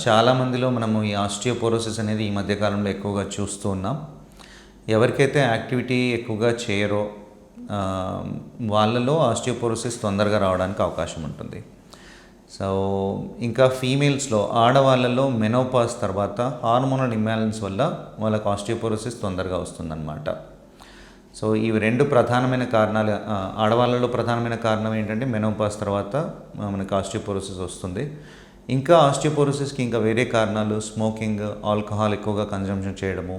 చాలామందిలో మనము ఈ ఆస్టియోపోరోసిస్ అనేది ఈ మధ్య కాలంలో ఎక్కువగా చూస్తూ ఉన్నాం. ఎవరికైతే యాక్టివిటీ ఎక్కువగా చేయరో వాళ్ళలో ఆస్టియోపోరోసిస్ తొందరగా రావడానికి అవకాశం ఉంటుంది. సో ఇంకా ఫీమేల్స్లో ఆడవాళ్ళలో మెనోపాజ్ తర్వాత హార్మోనల్ ఇంబ్యాలెన్స్ వల్ల వాళ్ళకి ఆస్టియోపోరోసిస్ తొందరగా వస్తుందన్నమాట. సో ఇవి రెండు ప్రధానమైన కారణాలు. ఆడవాళ్ళలో ప్రధానమైన కారణం ఏంటంటే మెనోపాజ్ తర్వాత మనకి ఆస్టియోపోరోసిస్ వస్తుంది. ఇంకా ఆస్టియోపోరోసిస్కి ఇంకా వేరే కారణాలు స్మోకింగ్, ఆల్కహాల్ ఎక్కువగా కన్జంప్షన్ చేయడము,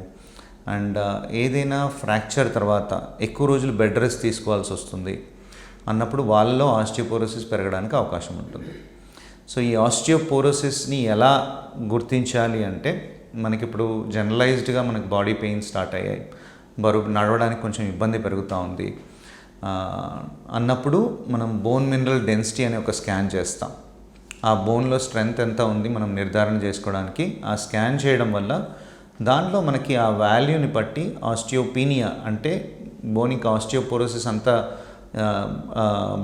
అండ్ ఏదైనా ఫ్రాక్చర్ తర్వాత ఎక్కువ రోజులు బెడ్ రెస్ట్ తీసుకోవాల్సి వస్తుంది అన్నప్పుడు వాళ్ళలో ఆస్టియోపోరోసిస్ పెరగడానికి అవకాశం ఉంటుంది. సో ఈ ఆస్టియోపోరోసిస్ని ఎలా గుర్తించాలి అంటే మనకిప్పుడు జనరలైజ్డ్గా మనకి బాడీ పెయిన్ స్టార్ట్ అయ్యాయి, బరువు నడవడానికి కొంచెం ఇబ్బంది పెరుగుతూ ఉంది అన్నప్పుడు మనం బోన్ మినరల్ డెన్సిటీ అనే ఒక స్కాన్ చేస్తాం. ఆ బోన్లో స్ట్రెంగ్త్ ఎంత ఉంది మనం నిర్ధారణ చేసుకోవడానికి ఆ స్కాన్ చేయడం వల్ల దాంట్లో మనకి ఆ వాల్యూని బట్టి ఆస్టియోపీనియా అంటే బోనికి ఆస్టియోపోరోసిస్ అంతా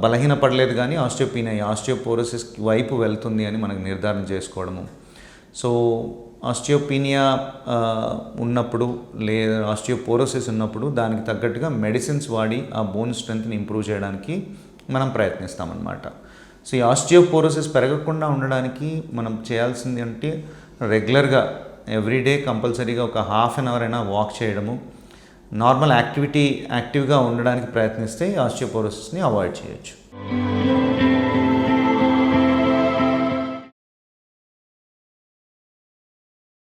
బలహీనపడలేదు కానీ ఆస్టియోపోరోసిస్ వైపు వెళ్తుంది అని మనకు నిర్ధారణ చేసుకోవడము. సో ఆస్టియోపీనియా ఉన్నప్పుడు లేదా ఆస్టియోపోరోసిస్ ఉన్నప్పుడు దానికి తగ్గట్టుగా మెడిసిన్స్ వాడి ఆ బోన్ స్ట్రెంగ్త్ని ఇంప్రూవ్ చేయడానికి మనం ప్రయత్నిస్తామన్నమాట. సో ఈ ఆస్టియోపోరోసిస్ పెరగకుండా ఉండడానికి మనం చేయాల్సింది అంటే రెగ్యులర్గా ఎవ్రీడే కంపల్సరీగా ఒక హాఫ్ అన్ అవర్ అయినా వాక్ చేయడము, నార్మల్ యాక్టివ్గా ఉండడానికి ప్రయత్నిస్తే ఆస్టియోపోరోసిస్ని అవాయిడ్ చేయొచ్చు.